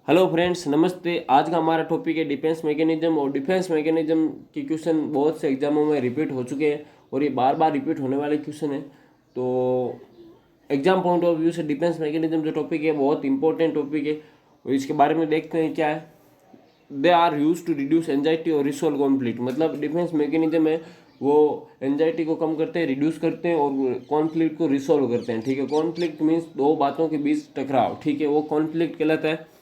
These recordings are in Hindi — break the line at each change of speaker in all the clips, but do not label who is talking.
हेलो फ्रेंड्स, नमस्ते। आज का हमारा टॉपिक है डिफेंस मैकेनिज्म। और डिफेंस मैकेनिज्म के क्वेश्चन बहुत से एग्जामों में रिपीट हो चुके हैं और ये बार बार रिपीट होने वाले क्वेश्चन है। तो एग्जाम पॉइंट ऑफ व्यू से डिफेंस मैकेनिज्म जो टॉपिक है बहुत इंपॉर्टेंट टॉपिक है और इसके बारे में देखते हैं क्या है। They are use to reduce anxiety और रिसोल्व कॉन्फ्लिक्ट। मतलब डिफेंस मैकेनिज्म है वो एंजाइटी को कम करते हैं, रिड्यूस करते हैं और कॉन्फ्लिक्ट को रिसोल्व करते हैं। ठीक है, कॉन्फ्लिक्ट मीन्स दो बातों के बीच टकराव। ठीक है, वो कॉन्फ्लिक्ट कहलाता है।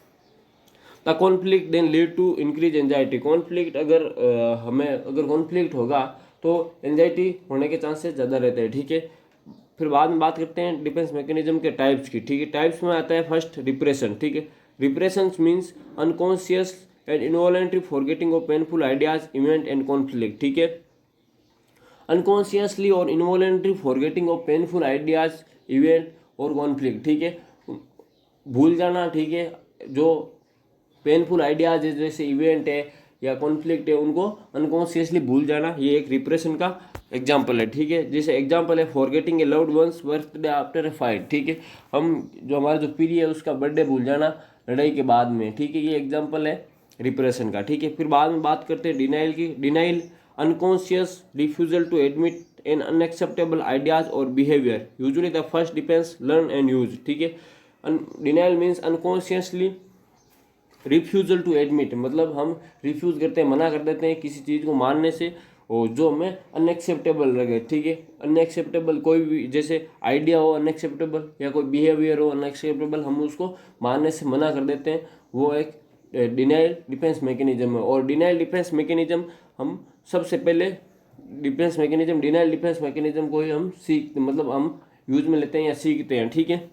The conflict then lead to increase anxiety. Conflict अगर अगर कॉन्फ्लिक्ट होगा तो एंजाइटी होने के चांसेस ज़्यादा रहते हैं। ठीक है, फिर बाद में बात करते हैं डिफेंस मैकेनिज्म के टाइप्स की। ठीक है, टाइप्स में आता है फर्स्ट रिप्रेशन। ठीक है, repression means unconscious and involuntary forgetting of painful ideas, event and conflict. ठीक है, अनकॉन्शियसली और involuntary forgetting of painful ideas, event और कॉन्फ्लिक्ट। ठीक है, भूल जाना। ठीक है, जो पेनफुल आइडियाज है जैसे इवेंट है या कॉन्फ्लिक्ट है उनको अनकॉन्शियसली भूल जाना, ये एक रिप्रेशन का एग्जाम्पल है। ठीक है, जैसे एग्जाम्पल है forgetting A loved ones birthday after a fight. ठीक है, हम जो हमारा जो प्रिय है उसका बर्थडे भूल जाना लड़ाई के बाद में। ठीक है, ये एग्जाम्पल है रिप्रेशन का। ठीक है, फिर बाद में बात करते हैं डिनाइल की। Denial unconscious refusal to admit an unacceptable ideas और behaviour, usually the first defence learn and use. ठीक है, denial means unconsciously refusal to admit, मतलब हम रिफ्यूज करते हैं, मना कर देते हैं किसी चीज़ को मानने से और जो हमें अनएक्सेप्टेबल लगे। ठीक है, अनएक्सेप्टेबल कोई भी जैसे आइडिया हो अनएक्सेप्टेबल या कोई बिहेवियर हो अनएक्सेप्टेबल, हम उसको मानने से मना कर देते हैं, वो एक डिनाइल डिफेंस मैकेनिज्म है। और डिनाइल डिफेंस मैकेनिज्म हम सबसे पहले डिनाइल डिफेंस मैकेनिज्म को ही हम मतलब हम यूज में लेते हैं या सीखते हैं। ठीक है,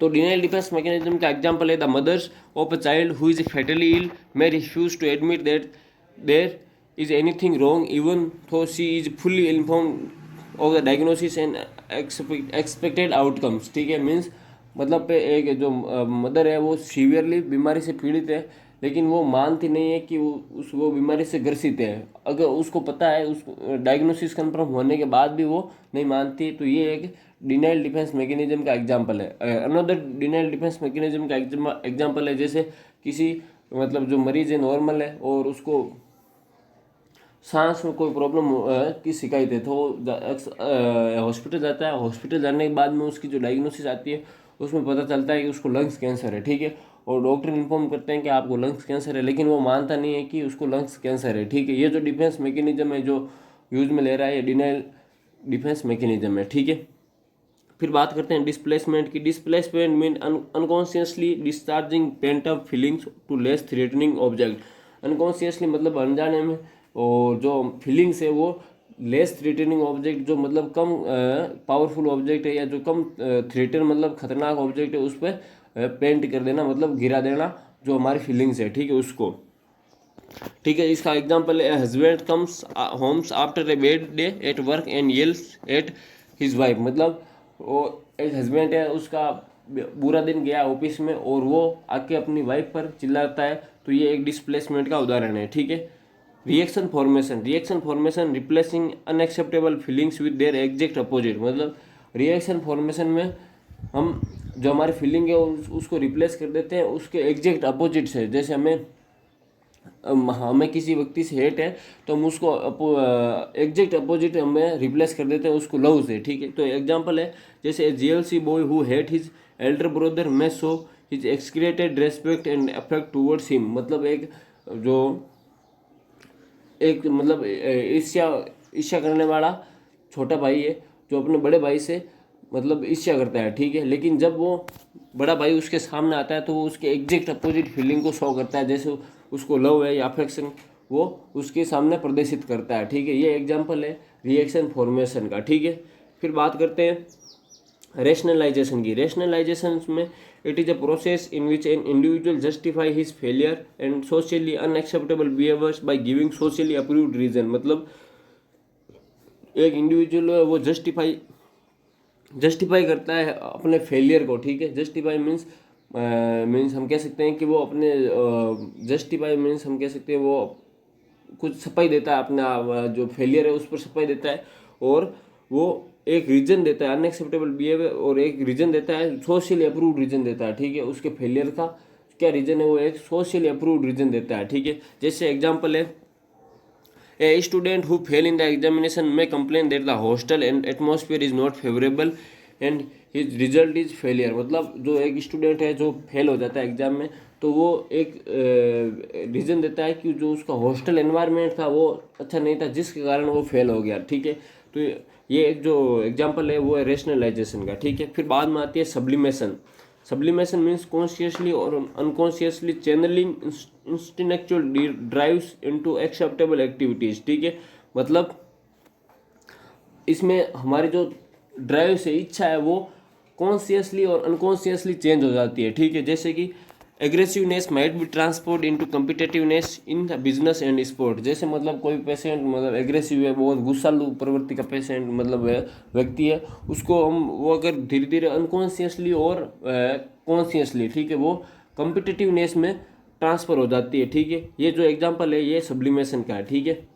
तो डिनाइल डिफेंस मैकेनिज्म का एग्जांपल है the mothers of a child who is fatally ill may refuse to admit that there is anything wrong even though she is fully informed of the diagnosis and expected outcomes. ठीक है, मीन्स मतलब पे एक जो मदर है वो सीवियरली बीमारी से पीड़ित है लेकिन वो मानती नहीं है कि वो बीमारी से ग्रसित है। अगर उसको पता है, उस डायग्नोसिस कंफर्म होने के बाद भी वो नहीं मानती, तो ये एक डिनाइल डिफेंस मैकेनिज्म का एग्जांपल है। अनदर डिनाइल डिफेंस मैकेनिज्म का एग्जांपल है जैसे किसी मतलब जो मरीज है नॉर्मल है और उसको सांस में कोई प्रॉब्लम की शिकायत है तो हॉस्पिटल जाता है। हॉस्पिटल जाने के बाद में उसकी जो डायग्नोसिस आती है उसमें पता चलता है कि उसको लंग्स कैंसर है। ठीक है, और डॉक्टर इन्फॉर्म करते हैं कि आपको लंग्स कैंसर है, लेकिन वो मानता नहीं है कि उसको लंग्स कैंसर है। ठीक है, ये जो डिफेंस मैकेनिज्म है जो यूज में ले रहा है ये डिनाइल डिफेंस मैकेनिज्म है। ठीक है, फिर बात करते हैं डिस्प्लेसमेंट की। Displacement mean unconsciously discharging pent up feelings to less threatening object. Unconsciously मतलब अनजाने में, और जो फीलिंग्स है वो लेस थ्रेटनिंग ऑब्जेक्ट, जो मतलब कम पावरफुल ऑब्जेक्ट है या जो कम थ्रेटन मतलब खतरनाक ऑब्जेक्ट है उस पर पेंट कर देना, मतलब गिरा देना जो हमारी फीलिंग्स है। ठीक है, उसको। ठीक है, इसका एग्जांपल है husband comes homes after a bad day at work and yells at his wife. मतलब वो एक हस्बैंड है, उसका बुरा दिन गया ऑफिस में और वो आके अपनी वाइफ पर चिल्लाता है, तो ये एक डिस्प्लेसमेंट का उदाहरण है। ठीक है, reaction formation replacing unacceptable feelings with their exact opposite. मतलब रिएक्शन फॉर्मेशन में हम जो हमारी फीलिंग है उसको रिप्लेस कर देते हैं उसके एग्जैक्ट अपोजिट से। जैसे हमें किसी व्यक्ति से हेट है तो हम उसको एग्जैक्ट अपोजिट हमें रिप्लेस कर देते हैं उसको लव से। ठीक है, तो एग्जांपल है जैसे jealous boy who hate his elder brother may show his exaggerated respect and affect towards him. मतलब एक मतलब ईर्ष्या करने वाला छोटा भाई है जो अपने बड़े भाई से मतलब ईर्ष्या करता है। ठीक है, लेकिन जब वो बड़ा भाई उसके सामने आता है तो वो उसके एग्जैक्ट अपोजिट फीलिंग को शो करता है, जैसे उसको लव है या अफेक्शन वो उसके सामने प्रदर्शित करता है। ठीक है, ये एग्जांपल है रिएक्शन फॉर्मेशन का। ठीक है, फिर बात करते हैं रेशनलाइजेशन की। रेशनलाइजेशन में it is a process in which an individual justify his failure and socially unacceptable behaviours by giving socially approved reason. मतलब एक इंडिविजुअल है वो जस्टिफाई करता है अपने फेलियर को। ठीक है, जस्टिफाई मीन्स हम कह सकते हैं कि वो अपने जस्टिफाई मीन्स हम कह सकते हैं वो कुछ सफाई देता है अपना जो फेलियर है उस पर सफाई देता है, और वो एक रीजन देता है अनएक्सेप्टेबल बिहेवियर और एक रीजन देता है सोशली अप्रूव्ड रीजन देता है। ठीक है, उसके फेलियर का क्या रीज़न है, वो एक सोशली अप्रूव्ड रीज़न देता है, ठीक है। जैसे एग्जांपल है, a student who fail in the examination may complain that the hostel and atmosphere is not favourable and his result is failure. मतलब जो एक स्टूडेंट है जो फेल हो जाता है एग्जाम में, तो वो एक रीज़न देता है कि जो उसका हॉस्टल एनवायरनमेंट था वो अच्छा नहीं था, जिसके कारण वो फेल हो गया, ठीक है। तो ये एक जो एग्जाम्पल है वो है रेशनलाइजेशन का, ठीक है। फिर बाद में आती है सब्लिमेशन। सब्लिमेशन मीन्स कॉन्शियसली और unconsciously channelling instinctual drives into acceptable activities, ठीक है। मतलब इसमें हमारी जो ड्राइव से इच्छा है वो कॉन्शियसली और अनकॉन्शियसली चेंज हो जाती है, ठीक है। जैसे कि aggressiveness might be transport into competitiveness in the business and sport. जैसे मतलब कोई पेशेंट मतलब एग्रेसिव है, बहुत गुस्सालू प्रवृत्ति का पेशेंट मतलब व्यक्ति है, उसको हम वो अगर धीरे धीरे अनकॉन्शियसली और कॉन्शियसली, ठीक है, वो कम्पिटेटिवनेस में ट्रांसफर हो जाती है, ठीक है। ये जो एग्जाम्पल है ये सब्लिमेशन का है, ठीक है।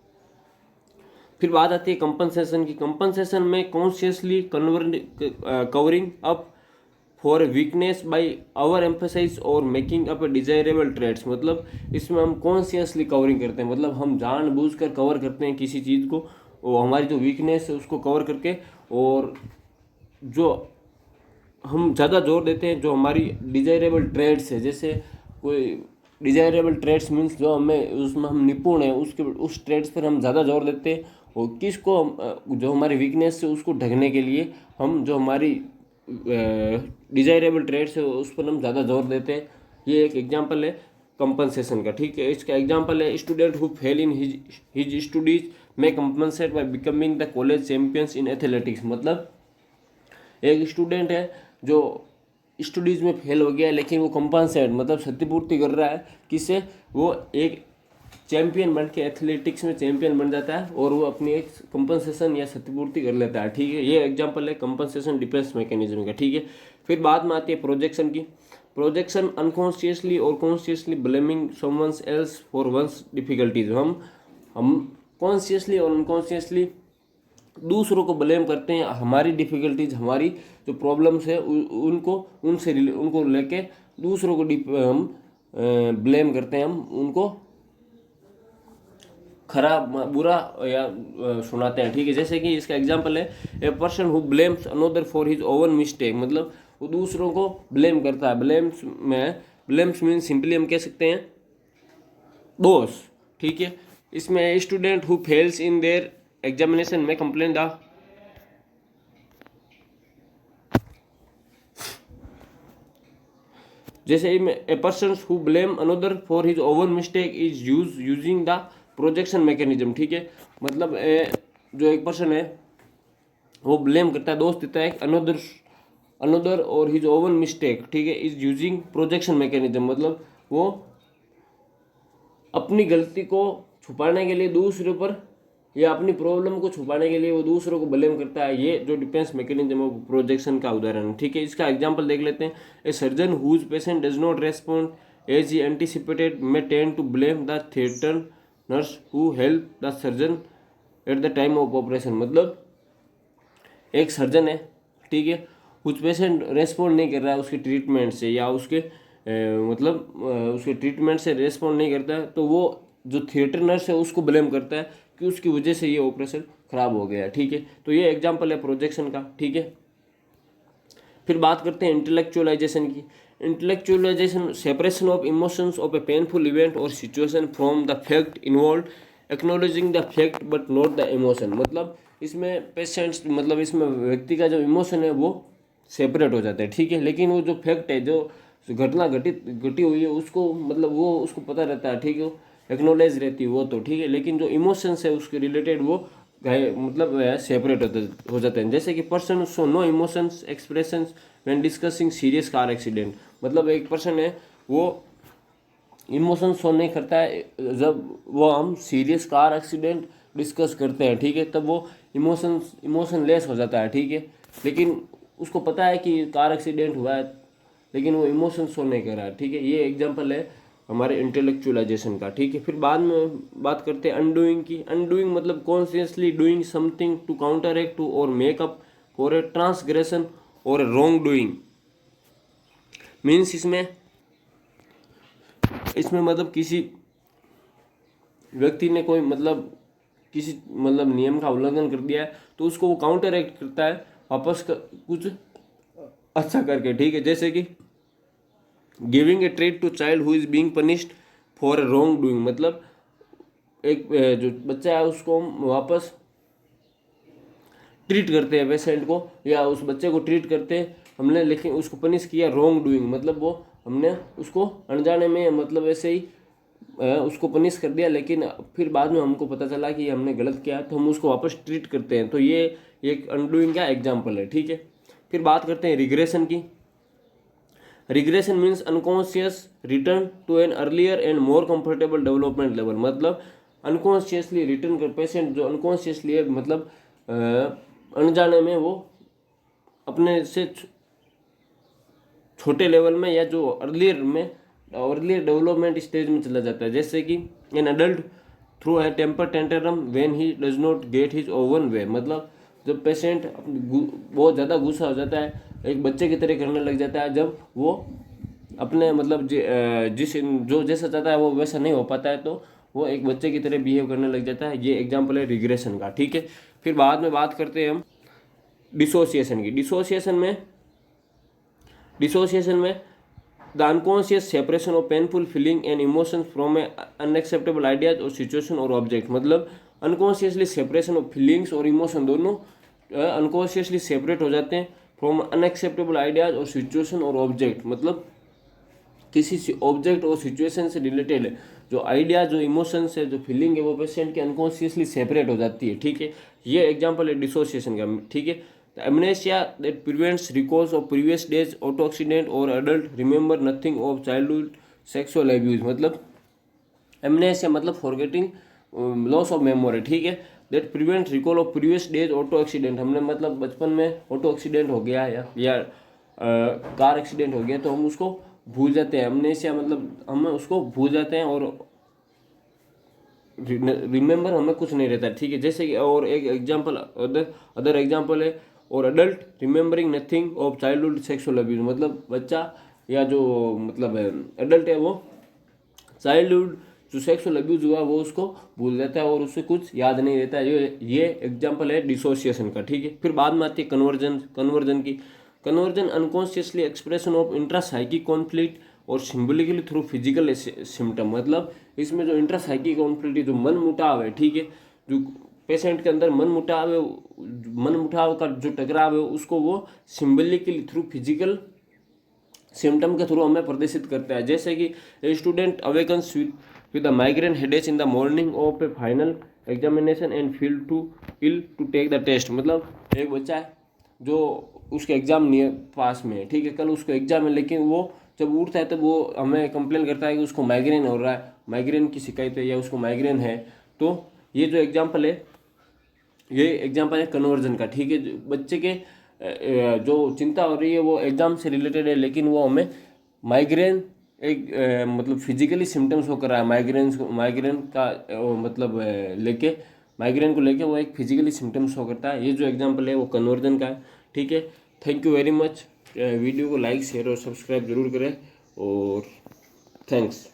फिर बात आती है कंपनसेशन की। कंपनसेशन में consciously covering up for weakness by over emphasise और making up a desirable traits. मतलब इसमें हम कॉन्शियसली कवरिंग करते हैं, मतलब हम जानबूझकर कवर करते हैं किसी चीज़ को, और हमारी जो वीकनेस है उसको कवर करके, और जो हम ज़्यादा जोर देते हैं जो हमारी डिजायरेबल ट्रेड्स है। जैसे कोई डिजायरेबल ट्रेड्स मीन्स जो हमें उसमें हम निपुण हैं, उसके उस ट्रेड्स पर हम ज़्यादा जोर देते हैं, और किसको जो हमारी वीकनेस है उसको ढकने के लिए हम जो हमारी डिजायरेबल ट्रेड्स है उस पर हम ज़्यादा जोर देते हैं। ये एक एग्जांपल है कंपनसेशन का, ठीक है। इसका एग्जांपल है student who fail in his studies may compensate by becoming the college champions in athletics. मतलब एक स्टूडेंट है जो स्टडीज़ में फेल हो गया है, लेकिन वो कंपनसेट मतलब क्षतिपूर्ति कर रहा है किससे, वो एक चैंपियन बन के एथलेटिक्स में चैंपियन बन जाता है, और वो अपनी एक कंपनसेशन या क्षतिपूर्ति कर लेता है, ठीक है। ये एग्जांपल है कंपनसेशन डिफेंस मैकेनिज्म का, ठीक है। फिर बाद में आती है प्रोजेक्शन की। प्रोजेक्शन अनकॉन्शियसली और consciously blaming someone's else for one's difficulties. हम कॉन्शियसली और अनकॉन्शियसली दूसरों को ब्लेम करते हैं, हमारी डिफ़िकल्टीज, हमारी जो प्रॉब्लम्स है उनको लेके दूसरों को हम ब्लेम करते हैं, हम उनको खराब बुरा या सुनाते हैं, ठीक है। जैसे कि इसका एग्जांपल है a person who blames another for his oven mistake. मतलब वो दूसरों को ब्लेम करता है। ब्लेम्स मीन सिंपली हम कह सकते हैं दोष, ठीक है। इसमें student who fails in their examination may complain the जैसे a person who blame another for his oven mistake is using the projection mechanism, ठीक है। मतलब जो एक पर्सन है वो ब्लेम करता है, दोष देता है अनदर और हिज ओवन मिस्टेक, ठीक है, इज यूजिंग प्रोजेक्शन मैकेनिज्म। मतलब वो अपनी गलती को छुपाने के लिए दूसरे पर, या अपनी प्रॉब्लम को छुपाने के लिए वो दूसरों को ब्लेम करता है। ये जो डिफेंस मैकेनिज्म है वो प्रोजेक्शन का उदाहरण है, ठीक है। इसका एग्जांपल देख लेते हैं। A surgeon whose patient does not respond as he anticipated may tend to blame the theatre nurse who help the surgeon at the time of operation. मतलब एक सर्जन है, ठीक है, कुछ पेशेंट रेस्पॉन्ड नहीं कर रहा है उसके ट्रीटमेंट से, या उसके उसके ट्रीटमेंट से रेस्पॉन्ड नहीं करता है, तो वो जो थिएटर नर्स है उसको ब्लेम करता है कि उसकी वजह से ये ऑपरेशन खराब हो गया, ठीक है। तो ये एग्जांपल है प्रोजेक्शन का, ठीक है। फिर बात करते हैं इंटेलेक्चुअलाइजेशन की। Intellectualisation separation of emotions of a painful event और situation from the fact involve, acknowledging the fact but not the emotion. मतलब इसमें पेशेंट्स मतलब इसमें व्यक्ति का जो इमोशन है वो सेपरेट हो जाता है, ठीक है, लेकिन वो जो फैक्ट है, जो घटना घटी हुई है उसको मतलब वो उसको पता रहता है, ठीक है, एक्नॉलेज रहती है वो, तो ठीक है, लेकिन जो इमोशंस है उसके रिलेटेड वो मतलब सेपरेट हो जाते हैं। जैसे कि person show no emotions expressions when discussing serious car accident. मतलब एक पर्सन है वो इमोशन शो नहीं करता है, जब वो हम सीरियस कार एक्सीडेंट डिस्कस करते हैं, ठीक है, तब वो इमोशन लेस हो जाता है, ठीक है। लेकिन उसको पता है कि कार एक्सीडेंट हुआ है, लेकिन वो इमोशन शो नहीं कर रहा है, ठीक है। ये एग्जांपल है हमारे इंटेलेक्चुअलाइजेशन का, ठीक है। फिर बाद में बात करते हैं अनडूइंग की। अनडूइंग मतलब consciously doing something to counteract to और मेकअप फॉर ए ट्रांसग्रेशन और ए रॉन्ग डूइंग। मीन्स इसमें इसमें मतलब किसी व्यक्ति ने कोई मतलब किसी मतलब नियम का उल्लंघन कर दिया है तो उसको वो काउंटर एक्ट करता है वापस कुछ अच्छा करके, ठीक है। जैसे कि giving a treat to child who is being punished for a wrongdoing, मतलब एक जो बच्चा है उसको हम वापस ट्रीट करते हैं पेशेंट को, या उस बच्चे को ट्रीट करते हैं हमने, लेकिन उसको पनिश किया रॉन्ग डूइंग, मतलब वो हमने उसको अनजाने में मतलब ऐसे ही उसको पनिश कर दिया, लेकिन फिर बाद में हमको पता चला कि हमने गलत किया, तो हम उसको वापस ट्रीट करते हैं। तो ये एक अनडूइंग का एग्जाम्पल है, ठीक है। फिर बात करते हैं रिग्रेशन की। Regression means unconscious return to an earlier and more comfortable development level, मतलब अनकॉन्शियसली रिटर्न कर पेशेंट जो अनकॉन्शियसली है, मतलब अनजाने में वो अपने से छोटे लेवल में या जो अर्लियर डेवलपमेंट स्टेज में चला जाता है। जैसे कि एन अडल्ट थ्रू है temper tantrum when he does not get his own way, मतलब जब पेशेंट बहुत ज़्यादा गुस्सा हो जाता है, एक बच्चे की तरह करने लग जाता है, जब वो अपने मतलब जो जैसा चाहता है वो वैसा नहीं हो पाता है, तो वो एक बच्चे की तरह बिहेव करने लग जाता है। ये एग्जाम्पल है रिग्रेशन का, ठीक है। फिर बाद में बात करते हैं हम डिसोसिएशन की। डिसोसिएशन में the unconscious separation of painful feeling and emotions from A unacceptable ideas और सिचुएशन और ऑब्जेक्ट, मतलब अनकॉन्शियसली सेपरेशन ऑफ फीलिंग्स और इमोशन दोनों अनकॉन्शियसली सेपरेट हो जाते हैं फ्रॉम अनएक्सेप्टेबल आइडियाज और सिचुएशन और ऑब्जेक्ट, मतलब किसी ऑब्जेक्ट और सिचुएशन से रिलेटेड जो आइडिया, जो इमोशंस है, जो फीलिंग है, वो पेशेंट के अनकॉन्शियसली सेपरेट हो जाती है, ठीक है। ये एग्जांपल है डिसोसिएशन का, ठीक है। Amnesia that prevents recalls of previous days, auto accident और adult remember nothing of childhood sexual abuse, मतलब एमनेसिया मतलब फॉरगेटिंग लॉस ऑफ मेमोरी, ठीक है। That prevent recall of previous days, auto accident, हमने मतलब बचपन में ऑटो एक्सीडेंट हो गया या कार एक्सीडेंट हो गया तो हम उसको भूल जाते हैं। एमनेसिया मतलब हम उसको भूल जाते हैं और रिमेंबर हमें कुछ नहीं रहता, ठीक है। जैसे कि और एक एग्जांपल अदर एग्जांपल है और adult remembering nothing of childhood sexual abuse, मतलब बच्चा या जो मतलब एडल्ट है वो चाइल्डहुड जो सेक्सुअल अब्यूज हुआ वो उसको भूल जाता है और उससे कुछ याद नहीं रहता है। ये एग्जांपल है डिसोसिएशन का, ठीक है। फिर बाद में आती है कन्वर्जन की। Conversion unconsciously expression of intrapsychic conflict और सिम्बोलिकली थ्रू फिजिकल सिम्टम, मतलब इसमें जो इंट्रासाइकिक कॉन्फ्लिक्ट है, जो मन मुटाव है, ठीक है, जो पेशेंट के अंदर मन मुटाव का जो टकराव है उसको वो सिम्बोलिकली थ्रू फिजिकल सिम्टम के थ्रू हमें प्रदर्शित करता है। जैसे कि student awakens with a migraine headache in the morning of a final examination and feel too ill to take the test, मतलब एक बच्चा है जो उसके एग्जाम नहीं है पास में, ठीक है, कल उसको एग्जाम है, लेकिन वो जब उठता है तो वो हमें कंप्लेन करता है कि उसको माइग्रेन हो रहा है, माइग्रेन की शिकायत है या उसको माइग्रेन है। तो ये जो एग्जाम्पल है, ये एग्जाम्पल है कन्वर्जन का, ठीक है। बच्चे के जो चिंता हो रही है वो एग्जाम से रिलेटेड है, लेकिन वो हमें माइग्रेन एक मतलब फिजिकली सिम्टम्स हो कर रहा है, माइग्रेन का मतलब माइग्रेन को लेके वो एक फिजिकली सिम्टम्स हो करता है। ये जो एग्जाम्पल है वो कन्वर्जन का है, ठीक है। Thank you very much. Video को लाइक शेयर और सब्सक्राइब जरूर करें और थैंक्स।